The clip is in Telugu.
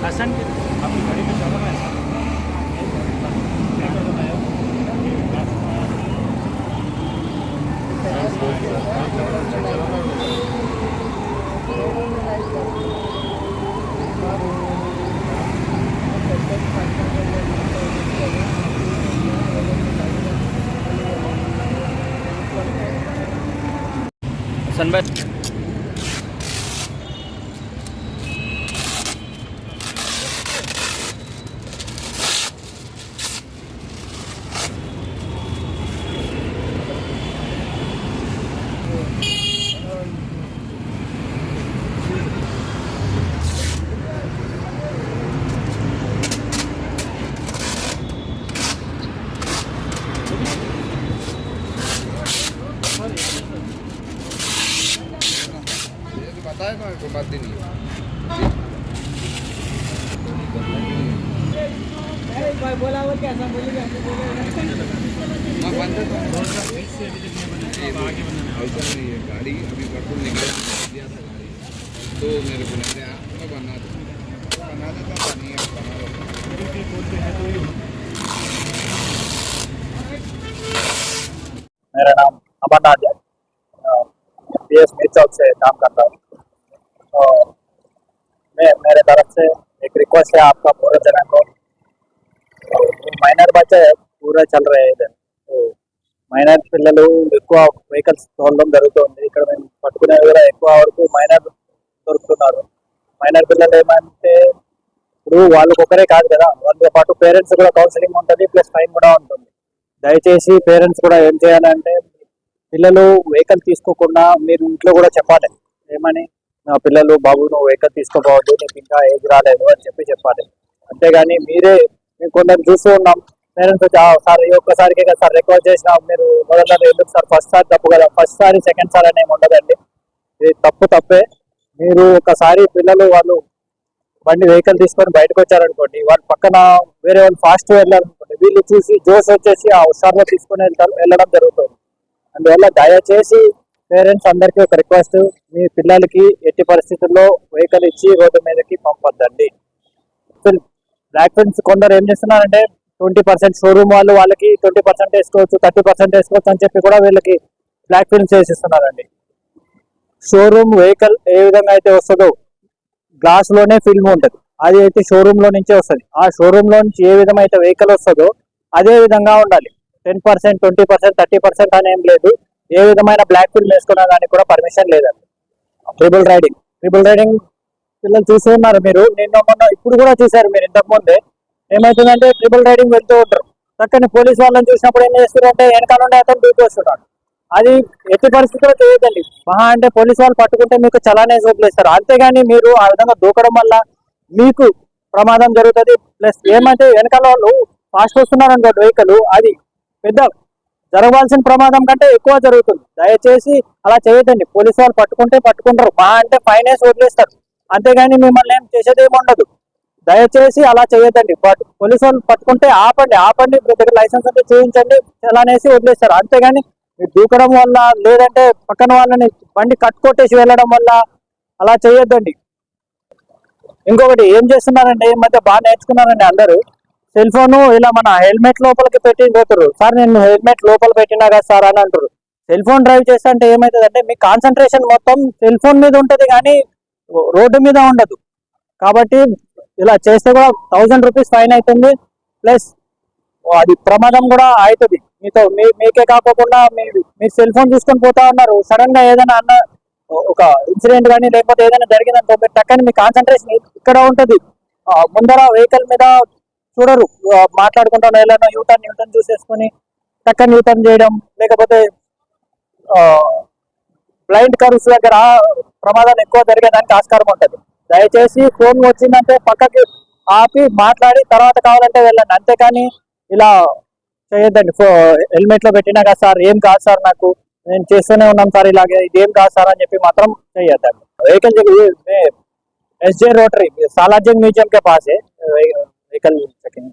हसन आपकी गाड़ी में चला है सनबत बताए ना कोई बात नहीं है बोला वो क्या सब बोलेगा मैं बंद ऐसा नहीं है गाड़ी अभी पेट्रोल निकल दिया था गाड़ी तो मेरे को लग रहा मैं बना देता नहीं मेरा नाम अमरनाथ है, PS मीर चौक से काम करता हूँ। तो मेरे तरफ से एक रिक्वेस्ट है आपका पूरे जन को। మైనర్ బచ్చే పూరా చల్ రहे हैं इधर। तो మైనర్ పిల్లలు ఎక్కువ వెహికల్స్ తోలడం జరుగుతుంది। ఇక్కడ మేము పట్టుకునేది కూడా ఎక్కువ వరకు మైనర్ దొరుకుతున్నారు। మైనర్ పిల్లలు ఏమంటే ఇప్పుడు వాళ్ళకి ఒకరే కాదు కదా, వాళ్ళతో పాటు పేరెంట్స్ కూడా కౌన్సిలింగ్ ఉంటుంది, ప్లస్ ఫైన్ కూడా ఉంటుంది। దయచేసి పేరెంట్స్ కూడా ఏం చేయాలంటే పిల్లలు వెహికల్ తీసుకోకుండా మీరు ఇంట్లో కూడా చెప్పాలి, ఏమని నా పిల్లలు బాబు నువ్వు వెహికల్ తీసుకోపోవద్దు, నీకు ఇంకా ఏజ్ రాలేదు అని చెప్పాలి। అంతేగాని మీరే మేము కొందరు చూస్తూ ఉన్నాం, పేరెంట్స్ వచ్చి సార్ ఈ ఒక్కసారికి కదా సార్ రిక్వెస్ట్ చేసినా మీరు మొదలు ఎందుకు సార్ ఫస్ట్ సారి తప్పు కదా, ఫస్ట్ సారి సెకండ్ సారి అని ఏమి ఉండదండి, ఇది తప్పే। మీరు ఒకసారి పిల్లలు వాళ్ళు బండి వెహికల్ తీసుకొని బయటకు వచ్చారనుకోండి, వాళ్ళ పక్కన వేరే వాళ్ళు ఫాస్ట్ వెళ్ళారనుకోండి, వీళ్ళు చూసి జోస్ వచ్చేసి ఆ హుషారులో తీసుకొని వెళ్ళడం జరుగుతుంది। అందువల్ల దయచేసి పేరెంట్స్ అందరికీ ఒక రిక్వెస్ట్, మీ పిల్లలకి ఎట్టి పరిస్థితుల్లో వెహికల్ ఇచ్చి రోడ్డు మీదకి పంపొద్దండి। బ్లాక్ ఫిల్మ్స్ కొందరు ఏం చేస్తున్నారంటే 20% షోరూమ్ వాళ్ళకి 20% వేసుకోవచ్చు, 30% వేసుకోవచ్చు అని చెప్పి కూడా వీళ్ళకి బ్లాక్ ఫిల్మ్స్ వేసిస్తున్నారండి। షోరూమ్ వెహికల్ ఏ విధంగా అయితే వస్తుందో గ్లాస్ లోనే ఫిల్మ్ ఉంటుంది, అది అయితే షోరూమ్ లో నుంచే వస్తుంది। ఆ షోరూమ్ లో నుంచి ఏ విధమైతే వెహికల్ వస్తుందో అదే విధంగా ఉండాలి। 10%, 20%, 30% అని ఏం లేదు, ఏ విధమైన బ్లాక్ ఫిల్మ్ వేసుకున్నా దానికి కూడా పర్మిషన్ లేదండి। ట్రిపుల్ రైడింగ్ పిల్లలు చూస్తూ ఉన్నారు మీరు, నిన్న మొన్న ఇప్పుడు కూడా చూసారు మీరు ఇంతకు ముందే। ఏమవుతుందంటే ట్రిపుల్ రైడింగ్ వెళ్తూ ఉంటారు, చక్కని పోలీస్ వాళ్ళని చూసినప్పుడు ఏం చేస్తారంటే వెనకాల నుండి అతను దూకి వస్తున్నాడు, అది ఎట్టి పరిస్థితుల్లో చేయొద్దండి। మహా అంటే పోలీస్ వాళ్ళు పట్టుకుంటే మీకు చలానే వదిలేస్తారు, అంతేగాని మీరు ఆ విధంగా దూకడం వల్ల మీకు ప్రమాదం జరుగుతుంది। ప్లస్ ఏమంటే వెనకాల వాళ్ళు ఫాస్ట్ వస్తున్నారు అనుకోండి వెహికల్, అది పెద్ద జరగాల్సిన ప్రమాదం కంటే ఎక్కువ జరుగుతుంది। దయచేసి అలా చేయొద్దండి, పోలీసు వాళ్ళు పట్టుకుంటారు, మహా అంటే ఫైన్ వేసి వదిలేస్తారు, అంతేగాని మిమ్మల్ని ఏం చేసేది ఏమి ఉండదు। దయచేసి అలా చేయొద్దండి, బట్ పోలీసు వాళ్ళు పట్టుకుంటే ఆపండి మీ దగ్గర లైసెన్స్ అంటే చూపించండి, చలానేసి వదిలేస్తారు, అంతేగాని మీరు దూకడం వల్ల లేదంటే పక్కన వాళ్ళని బండి కట్టుకొట్టేసి వెళ్ళడం వల్ల అలా చేయొద్దండి। ఇంకొకటి ఏం చేస్తున్నారంటే ఈ మధ్య బాగా నేర్చుకున్నారండి అందరూ, సెల్ ఫోన్ ఇలా మన హెల్మెట్ లోపలికి పెట్టి పోతారు, సార్ నేను హెల్మెట్ లోపల పెట్టినా కదా సార్ అని అంటారు। సెల్ ఫోన్ డ్రైవ్ చేస్తే అంటే ఏమవుతుందంటే మీ కాన్సన్ట్రేషన్ మొత్తం సెల్ ఫోన్ మీద ఉంటుంది కానీ రోడ్డు మీద ఉండదు, కాబట్టి ఇలా చేస్తే కూడా 1000 రూపీస్ ఫైన్ అవుతుంది, ప్లస్ అది ప్రమాదం కూడా అవుతుంది మీతో, మీకే కాకుండా మీరు సెల్ ఫోన్ చూసుకొని పోతా ఉన్నారు, సడన్ గా ఏదైనా ఒక ఇన్సిడెంట్ కానీ లేకపోతే ఏదైనా జరిగిందనుకో మీరు టక్కని మీ కాన్సన్ట్రేషన్ ఇక్కడ ఉంటుంది, ముందర వెహికల్ మీద చూడరు, మాట్లాడుకుంటాను ఎలా యూటర్న్ చూసేసుకొని టక్కని యూటర్న్ చేయడం, లేకపోతే బ్లైండ్ కర్వ్స్ దగ్గర ప్రమాదాలు ఎక్కువ జరిగేదానికి ఆస్కారం ఉంటుంది। దయచేసి ఫోన్ వచ్చిందంటే పక్కకి ఆపి మాట్లాడి తర్వాత కావాలంటే వెళ్ళండి, అంతేకాని ఇలా చేయొద్దండి. హెల్మెట్ లో పెట్టినా కదా సార్, ఏం కాదు సార్, నాకు నేను చేస్తూనే ఉన్నాం సార్ ఇలాగే, ఇదేం కాదు సార్ అని చెప్పి మాత్రం చేయొద్దండి. Vehicle SJ rotary Salarjung museum के पास है व्हीकल चेकिंग।